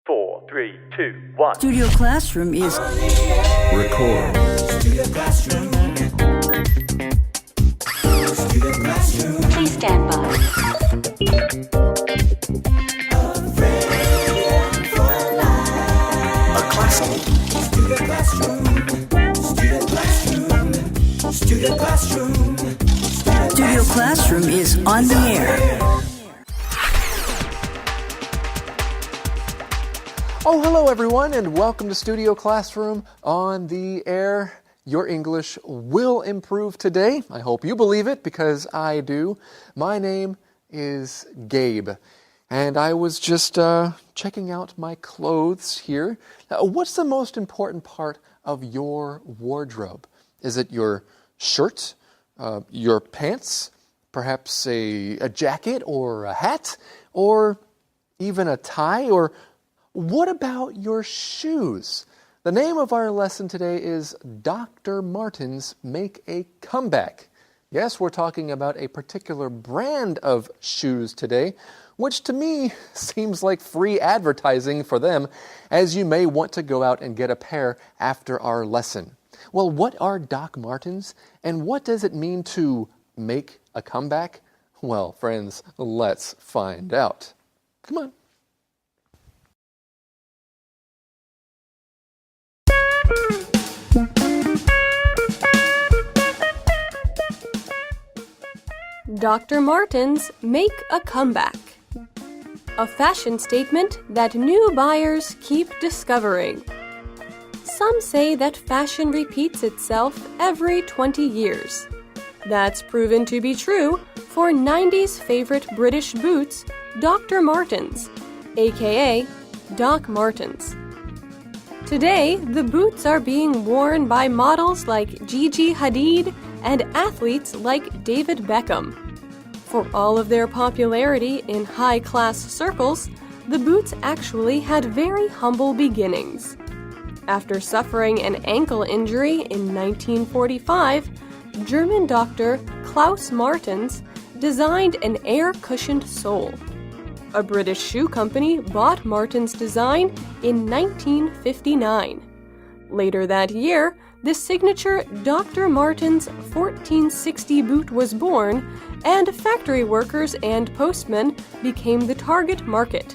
4, 3, 2, 1. Studio Classroom is Record. Studio Classroom. Studio Classroom. Please stand by. A classic. Studio Classroom. Studio Classroom. Studio Classroom. Studio Classroom is on the air. Oh, hello everyone, and welcome to Studio Classroom on the air. Your English will improve today. I hope you believe it, because I do. My name is Gabe, and I was just checking out my clothes here. What's the most important part of your wardrobe? Is it your shirt, your pants, perhaps a jacket or a hat, or even a tie, or what about your shoes? The name of our lesson today is Dr. Martens Make a Comeback. Yes, we're talking about a particular brand of shoes today, which to me seems like free advertising for them, as you may want to go out and get a pair after our lesson. Well, what are Doc Martens, and what does it mean to make a comeback? Well, friends, let's find out. Come on. Dr. Martens make a comeback. A fashion statement that new buyers keep discovering. Some say that fashion repeats itself every 20 years. That's proven to be true for 90s favorite British boots, Dr. Martens, aka Doc Martens. Today, the boots are being worn by models like Gigi Hadid and athletes like David Beckham. For all of their popularity in high-class circles, the boots actually had very humble beginnings. After suffering an ankle injury in 1945, German doctor Klaus Martens designed an air-cushioned sole. A British shoe company bought Martens' design in 1959. Later that year, the signature Dr. Martens 1460 boot was born, and factory workers and postmen became the target market.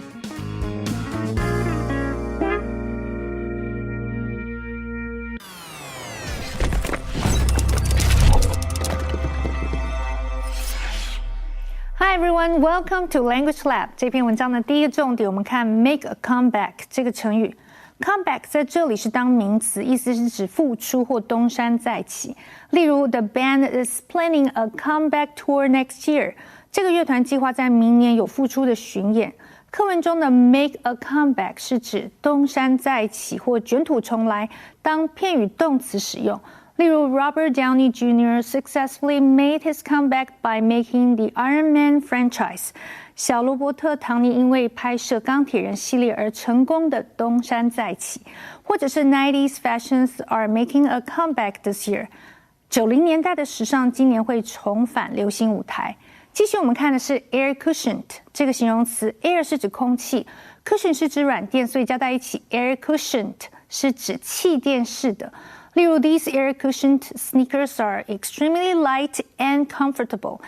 Hi everyone, welcome to Language Lab. 这篇文章的第一个重点，我们看 make a comeback 这个成语。Comeback 在这里是当名词，意思是指复出或东山再起。例如 The band is planning a comeback tour next year. 这个乐团计划在明年有复出的巡演。课文中的 make a comeback 是指东山再起或卷土重来，当片语动词使用。例如 Robert Downey Jr. successfully made his comeback by making the Iron Man franchise. 小罗伯特·唐尼因为拍摄钢铁人系列而成功的东山再起，或者是 90s fashions are making a comeback this year. 90年代的时尚今年会重返流行舞台。继续我们看的是 air cushioned 这个形容词 ，air 是指空气 ，cushion 是指软垫，所以加在一起 air cushioned 是指气垫式的。例如 These air cushioned sneakers are extremely light and comfortable.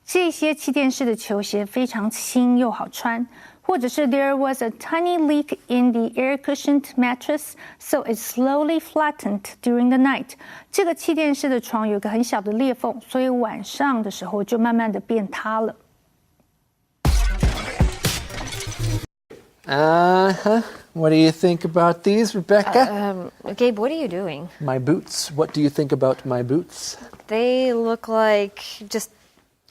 这些气垫式的球鞋非常轻又好穿，或者是 There was a tiny leak in the air-cushioned mattress, so it slowly flattened during the night. 这个气垫式的床有个很小的裂缝，所以晚上的时候就慢慢的变塌了。What do you think about these, Rebecca? Gabe, what are you doing? My boots. What do you think about my boots? They look like just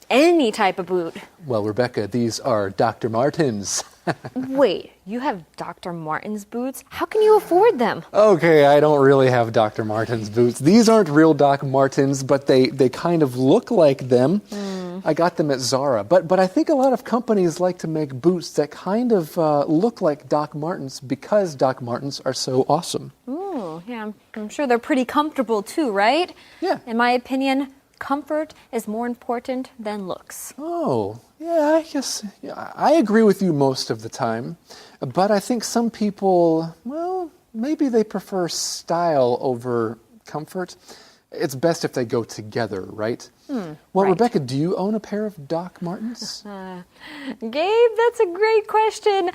any type of boot. Well, Rebecca, these are Dr. Martens. Wait, you have Dr. Martens boots? How can you afford them? Okay, I don't really have Dr. Martens boots. These aren't real Doc Martens, but they kind of look like them. I got them at Zara. But I think a lot of companies like to make boots that kind of look like Doc Martens because Doc Martens are so awesome. Ooh, yeah, I'm sure they're pretty comfortable too, right? Yeah. In my opinion, comfort is more important than looks. Oh, Yeah, I guess I agree with you most of the time. But I think some people, well, maybe they prefer style over comfort. It's best if they go together, right? Well, right. Rebecca, do you own a pair of Doc Martens? Gabe, that's a great question.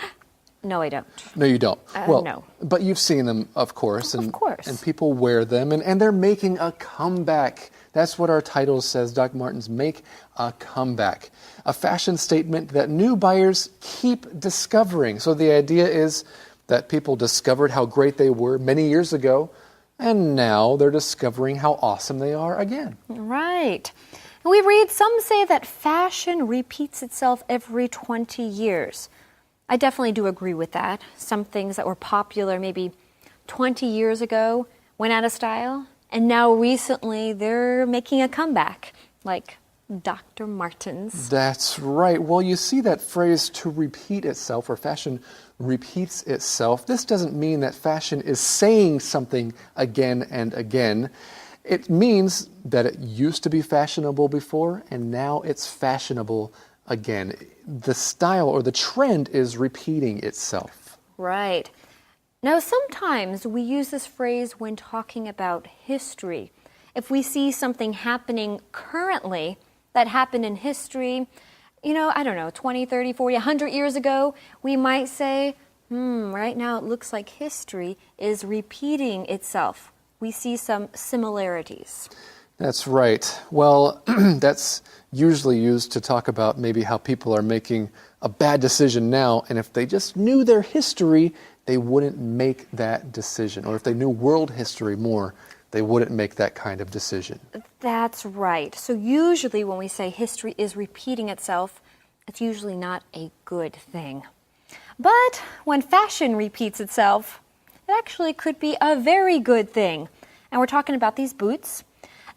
No, I don't. No, you don't. Well, no. But you've seen them, of course. Of course. And people wear them, and they're making a comeback. That's what our title says, Doc Martens make a comeback. A fashion statement that new buyers keep discovering. So the idea is that people discovered how great they were many years ago, and now they're discovering how awesome they are again. Right. And we read some say that fashion repeats itself every 20 years. I definitely do agree with that. Some things that were popular maybe 20 years ago went out of style, and now recently they're making a comeback, like Dr. Martens. That's right. Well, you see that phrase to repeat itself, or fashion repeats itself. This doesn't mean that fashion is saying something again and again. It means that it used to be fashionable before, and now it's fashionable again. The style or the trend is repeating itself. Right. Now, sometimes we use this phrase when talking about history. If we see something happening currently that happened in history, I don't know, 20, 30, 40, 100 years ago, we might say, right now it looks like history is repeating itself. We see some similarities. That's right. Well, that's usually used to talk about maybe how people are making a bad decision now, and if they just knew their history, they wouldn't make that decision. Or if they knew world history more, they wouldn't make that kind of decision. That's right. So usually when we say history is repeating itself, it's usually not a good thing. But when fashion repeats itself, it actually could be a very good thing. And we're talking about these boots.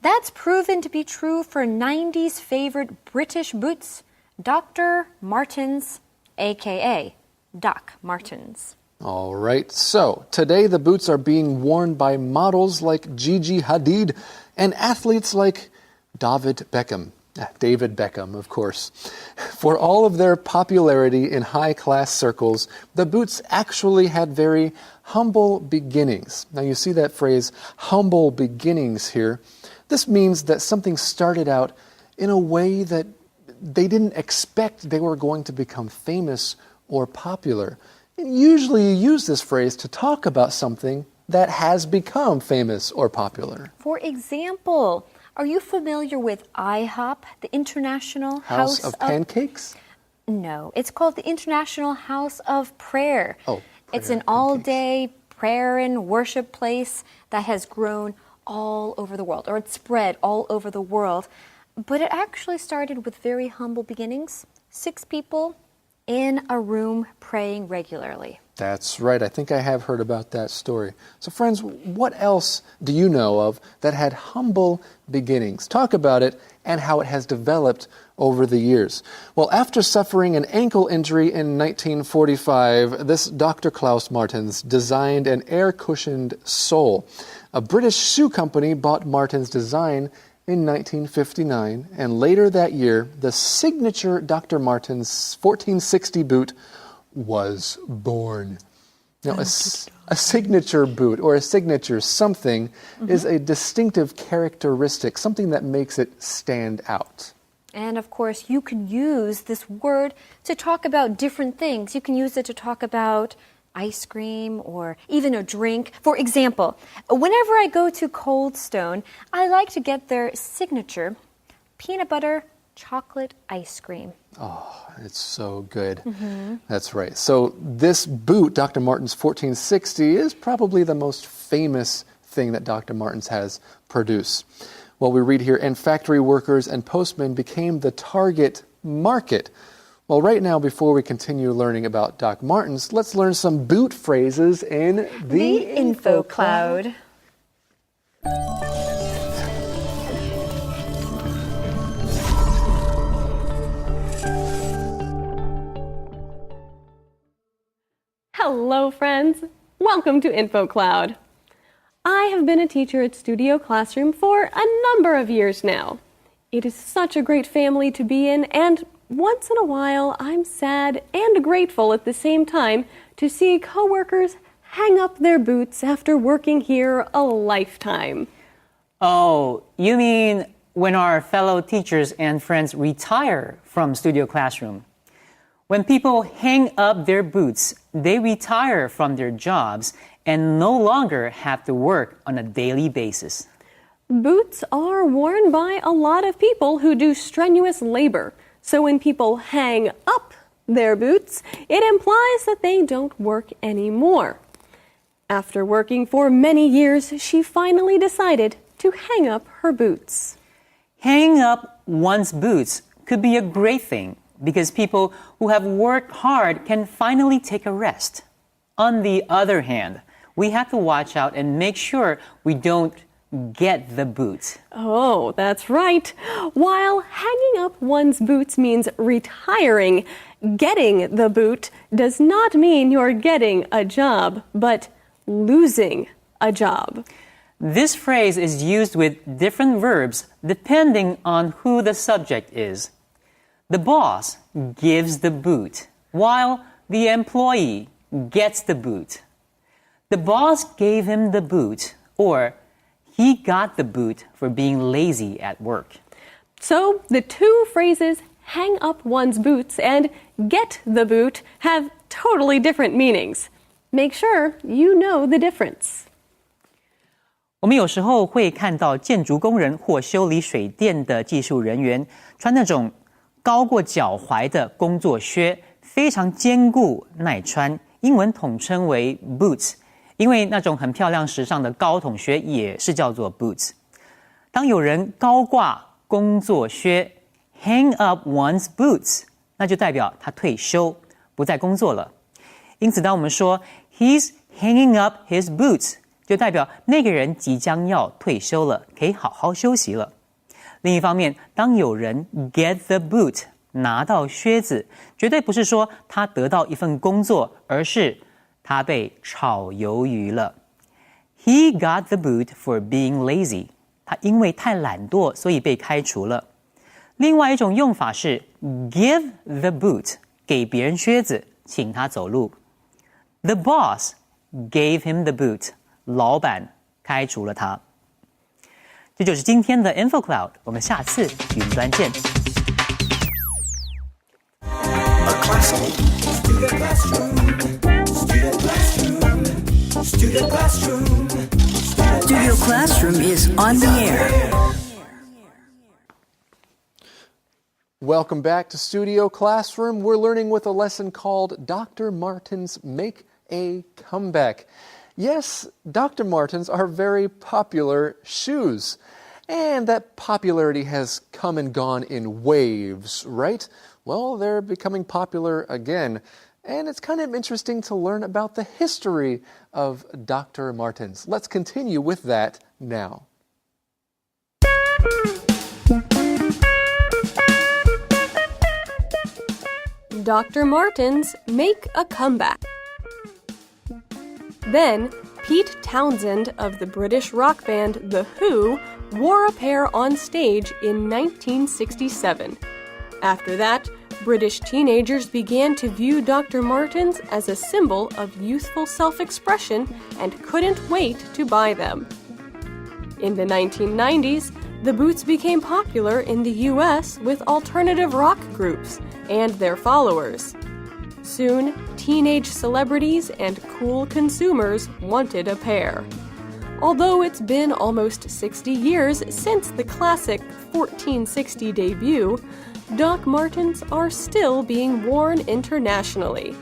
That's proven to be true for 90s favorite British boots, Dr. Martens, aka Doc Martens. All right, so today the boots are being worn by models like Gigi Hadid and athletes like David Beckham, of course. For all of their popularity in high-class circles, the boots actually had very humble beginnings. Now you see that phrase, humble beginnings here. This means that something started out in a way that they didn't expect they were going to become famous or popular. And usually you use this phrase to talk about something that has become famous or popular. For example, are you familiar with IHOP, the International House of Pancakes? No, it's called the International House of Prayer. Oh, it's an all-day prayer and worship place that has grown all over the world, or it's spread all over the world. But it actually started with very humble beginnings. 6 people in a room praying regularly. That's right. I think I have heard about that story. So friends, what else do you know of that had humble beginnings? Talk about it and how it has developed over the years. Well, after suffering an ankle injury in 1945, this Dr. Klaus Martens designed an air-cushioned sole. A British shoe company bought Martens' design in 1959, and later that year, the signature Dr. Martens 1460 boot was born. Now, a signature boot or a signature something is a distinctive characteristic, something that makes it stand out. And of course, you can use this word to talk about different things. You can use it to talk about ice cream or even a drink. For example, whenever I go to Cold Stone, I like to get their signature peanut butter chocolate ice cream. Oh, it's so good. That's right. So this boot, Dr. Martens 1460, is probably the most famous thing that Dr. Martens has produced. Well, we read here, and factory workers and postmen became the target market. Well, right now, before we continue learning about Doc Martens, let's learn some boot phrases in the Info Cloud. Hello, friends. Welcome to Info Cloud. I have been a teacher at Studio Classroom for a number of years now. It is such a great family to be in, and once in a while, I'm sad and grateful at the same time to see coworkers hang up their boots after working here a lifetime. Oh, you mean when our fellow teachers and friends retire from Studio Classroom? When people hang up their boots, they retire from their jobs and no longer have to work on a daily basis. Boots are worn by a lot of people who do strenuous labor. So when people hang up their boots, it implies that they don't work anymore. After working for many years, she finally decided to hang up her boots. Hanging up one's boots could be a great thing because people who have worked hard can finally take a rest. On the other hand, we have to watch out and make sure we don't get the boot. Oh, that's right. While hanging up one's boots means retiring, getting the boot does not mean you're getting a job, but losing a job. This phrase is used with different verbs depending on who the subject is. The boss gives the boot, while the employee gets the boot. The boss gave him the boot, or he got the boot for being lazy at work. So the two phrases hang up one's boots and get the boot have totally different meanings. Make sure you know the difference. 我们有时候会看到建筑工人或修理水电的技术人员穿那种高过脚踝的工作靴，非常坚固耐穿，英文统称为 boots， 因为那种很漂亮时尚的高筒靴也是叫做 boots。当有人高挂工作靴 hang up one's boots， 那就代表他退休，不再工作了。因此当我们说 he's hanging up his boots， 就代表那个人即将要退休了，可以好好休息了。另一方面，当有人 get the boot， 拿到靴子，绝对不是说他得到一份工作，而是他被炒鱿鱼了。He got the boot for being lazy， 他因为太懒惰，所以被开除了。另外一种用法是 give the boot， 给别人靴子，请他走路。The boss gave him the boot， 老板开除了他。这就是今天的 InfoCloud， 我们下次云端见。A classroom, student classroom, student classroom, student classroom, Studio Classroom is on the air. Welcome back to Studio Classroom. We're learning with a lesson called Dr. Martens Make a Comeback. Yes, Dr. Martens are very popular shoes. And that popularity has come and gone in waves, right? Well, they're becoming popular again. And it's kind of interesting to learn about the history of Dr. Martens. Let's continue with that now. Dr. Martens make a comeback. Then, Pete Townsend of the British rock band The Who wore a pair on stage in 1967. After that, British teenagers began to view Dr. Martens as a symbol of youthful self-expression and couldn't wait to buy them. In the 1990s, the boots became popular in the US with alternative rock groups and their followers. Soon, teenage celebrities and cool consumers wanted a pair. Although it's been almost 60 years since the classic 1460 debut, Doc Martens are still being worn internationally.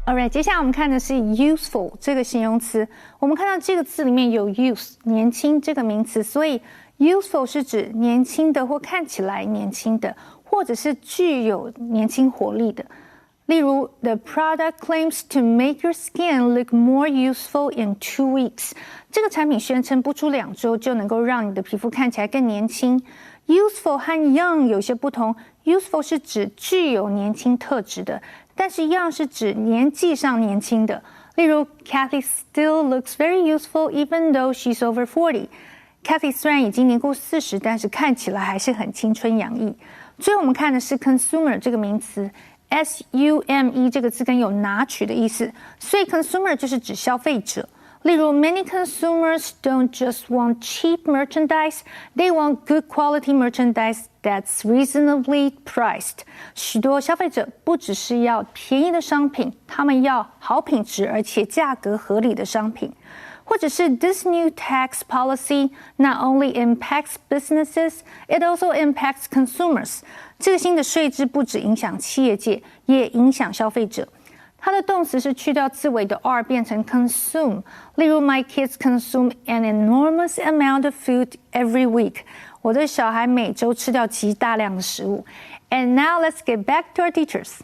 Alright， 接下来我们看的是 useful 这个形容词。我们看到这个字里面有 youth 年轻这个名词，所以 useful 是指年轻的或看起来年轻的，或者是具有年轻活力的。例如 ，The product claims to make your skin look more useful in 2 weeks。这个产品宣称不出2周就能够让你的皮肤看起来更年轻。Useful 和 young 有些不同。Useful 是指具有年轻特质的，但是一样是指年纪上年轻的。例如 Kathy still looks very youthful even though she's over 40。Kathy 虽然已经年过40，但是看起来还是很青春洋溢。最后我们看的是 consumer 这个名词。SUME 这个字根有拿取的意思，所以 consumer 就是指消费者。例如 many consumers don't just want cheap merchandise, they want good quality merchandise that's reasonably priced. 许多消费者不只是要便宜的商品，他们要好品质而且价格合理的商品。或者是 this new tax policy not only impacts businesses, it also impacts consumers. 这个新的税制不只影响企业界，也影响消费者。它的动词是去掉字尾的 r 变成 consume。例如 my kids consume an enormous amount of food every week. 我的小孩每周吃掉极大量的食物。And now let's get back to our teachers.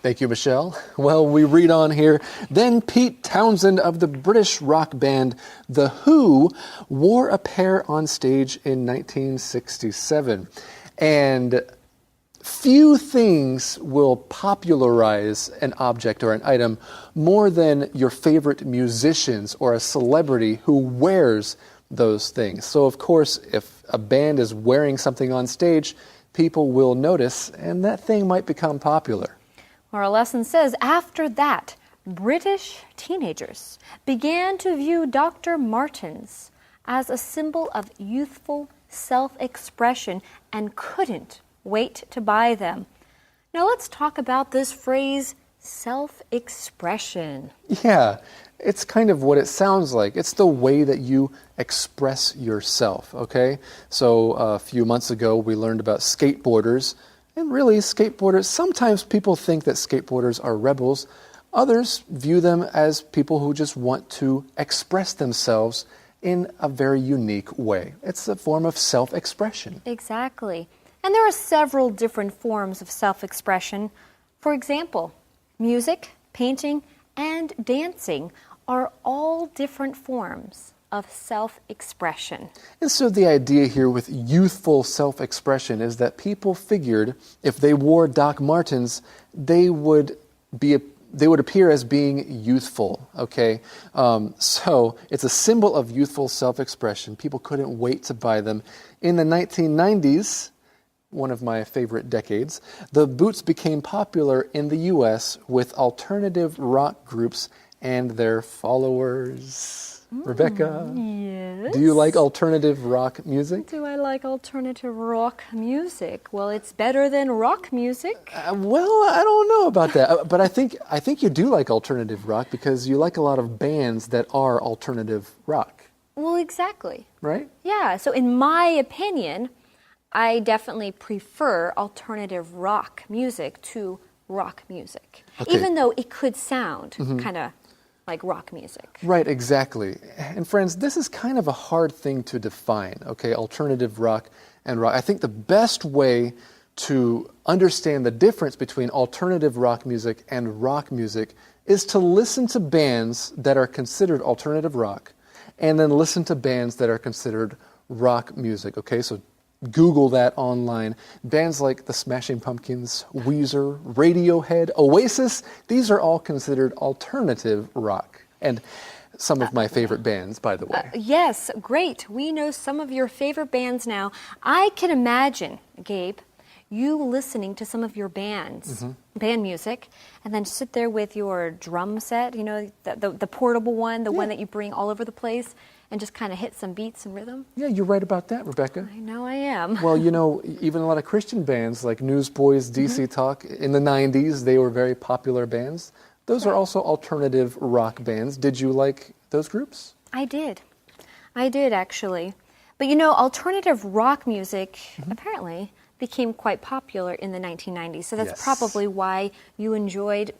Thank you, Michelle. Well, we read on here. Then Pete Townsend of the British rock band The Who wore a pair on stage in 1967. And few things will popularize an object or an item more than your favorite musicians or a celebrity who wears those things. So, of course, if a band is wearing something on stage, people will notice, and that thing might become popular. Our lesson says, after that, British teenagers began to view Dr. Martens as a symbol of youthful self-expression and couldn't wait to buy them. Now let's talk about this phrase, self-expression. Yeah, it's kind of what it sounds like. It's the way that you express yourself, okay? So a few months ago, we learned about skateboarders. And really, skateboarders, sometimes people think that skateboarders are rebels. Others view them as people who just want to express themselves in a very unique way. It's a form of self-expression. Exactly. And there are several different forms of self-expression. For example, music, painting, and dancing are all different forms of self-expression. And so the idea here with youthful self-expression is that people figured if they wore Doc Martens, they would appear as being youthful, okay? So it's a symbol of youthful self-expression. People couldn't wait to buy them. In the 1990s, one of my favorite decades, the boots became popular in the U.S. with alternative rock groups and their followers. Rebecca, yes. Do you like alternative rock music? Do I like alternative rock music? Well, it's better than rock music. Well, I don't know about that, but I think you do like alternative rock because you like a lot of bands that are alternative rock. Well, exactly. Right? Yeah, so in my opinion, I definitely prefer alternative rock music to rock music, Okay. even though it could sound kind of like rock music. Right, exactly. And friends, this is kind of a hard thing to define, okay? Alternative rock and rock. I think the best way to understand the difference between alternative rock music and rock music is to listen to bands that are considered alternative rock and then listen to bands that are considered rock music, okay? So Google that online. Bands like the Smashing Pumpkins, Weezer, Radiohead, Oasis, these are all considered alternative rock. And some of my favorite bands, by the way. Yes, great. We know some of your favorite bands now. I can imagine, Gabe, you listening to some of your bands, band music, and then sit there with your drum set, you know, the portable one, the one that you bring all over the place, and just kind of hit some beats and rhythm. Yeah, you're right about that, Rebecca. I know I am. Well, you know, even a lot of Christian bands like Newsboys, DC Talk, in the 90s, they were very popular bands. Those are also alternative rock bands. Did you like those groups? I did. I did, actually. But you know, alternative rock music, apparently, became quite popular in the 1990s. So that's probably why you enjoyed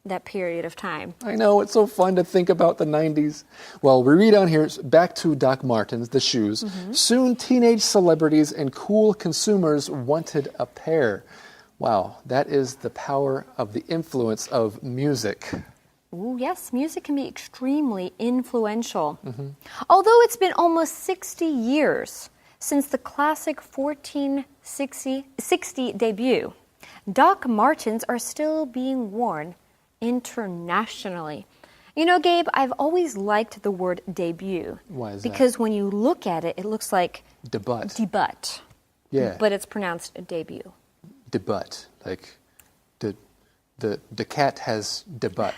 that period of time. I know, it's so fun to think about the 90s. Well, we read on here, back to Doc Martens, the shoes. Soon teenage celebrities and cool consumers wanted a pair. Wow, that is the power of the influence of music. Ooh, yes, music can be extremely influential. Although it's been almost 60 years since the classic 14 60 debut. Doc Martens are still being worn internationally. You know, Gabe, I've always liked the word debut. Why is because when you look at it, it looks like Debut. debut. Yeah. But it's pronounced debut. Debut. Like the cat has debut.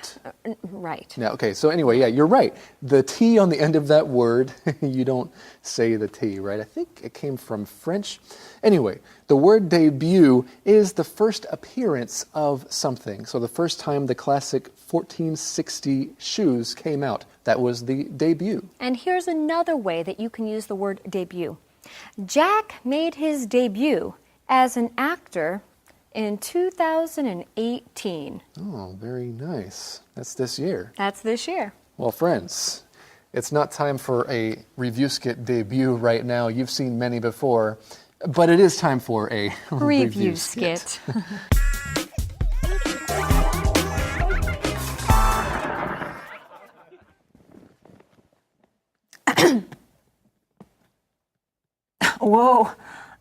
Right. Now, okay, so anyway, yeah, you're right. The T on the end of that word, you don't say the T, right? I think it came from French. Anyway, the word debut is the first appearance of something. So the first time the classic 1460 shoes came out, that was the debut. And here's another way that you can use the word debut. Jack made his debut as an actor in 2018. Oh, very nice. That's this year. That's this year. Well, friends, it's not time for a review skit debut right now. You've seen many before, but it is time for a Review skit. Whoa,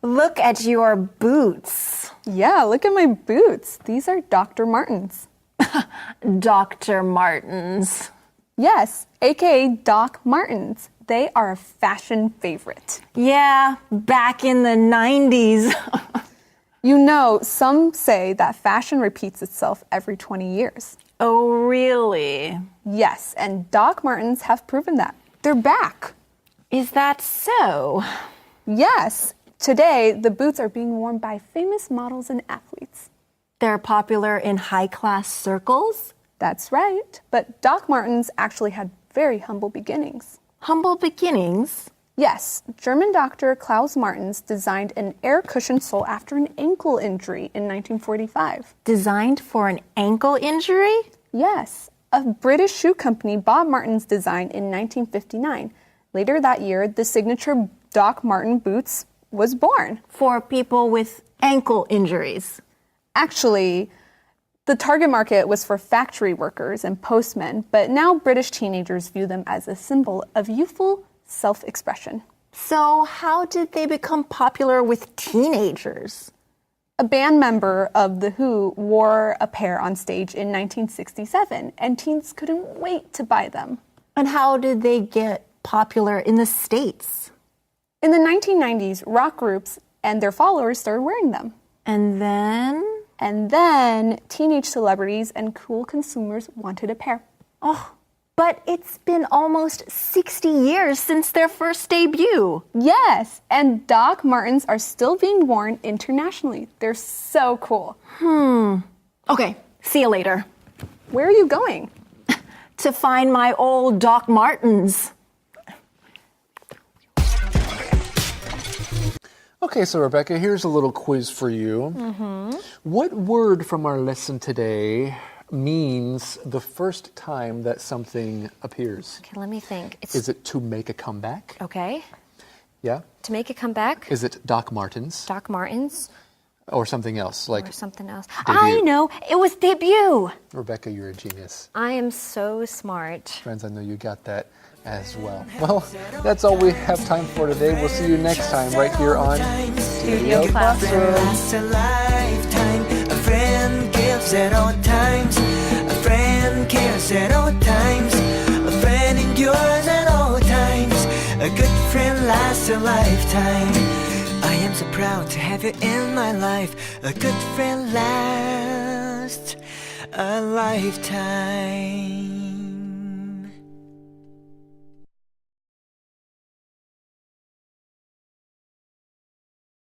look at your boots. Yeah, look at my boots. These are Dr. Martens. Dr. Martens. Yes, aka Doc Martens. They are a fashion favorite. Yeah, back in the 90s. You know, some say that fashion repeats itself every 20 years. Oh, really? Yes, and Doc Martens have proven that. They're back. Is that so? Yes. Today, the boots are being worn by famous models and athletes. They're popular in high-class circles? That's right. But Doc Martens actually had very humble beginnings. Humble beginnings? Yes. German doctor Klaus Martens designed an air cushion sole after an ankle injury in 1945. Designed for an ankle injury? Yes. A British shoe company bought Martens' design in 1959. Later that year, the signature Doc Marten boots was born. For people with ankle injuries. Actually, the target market was for factory workers and postmen, but now British teenagers view them as a symbol of youthful self-expression. So how did they become popular with teenagers? A band member of The Who wore a pair on stage in 1967, and teens couldn't wait to buy them. And how did they get popular in the States? In the 1990s, rock groups and their followers started wearing them. And then? And then teenage celebrities and cool consumers wanted a pair. Oh, but it's been almost 60 years since their first debut. Yes, and Doc Martens are still being worn internationally. They're so cool. Okay, see you later. Where are you going? To find my old Doc Martens. Okay, so Rebecca, here's a little quiz for you. What word from our lesson today means the first time that something appears? Okay, let me think. Is it to make a comeback? Okay. Yeah? To make a comeback, Is it Doc Martens? Doc Martens Or something else? Like, or something else. Debut. I know. It was debut. Rebecca, you're a genius. I am so smart. Friends, I know you got that as well. Well, that's all we have time for today. We'll see you next time right here on Studio Classroom. Lasts a lifetime. A friend gives at all times. A friend cares at all times. A friend endures at all times. A good friend lasts a lifetime. I am so proud to have you in my life. A good friend lasts a lifetime.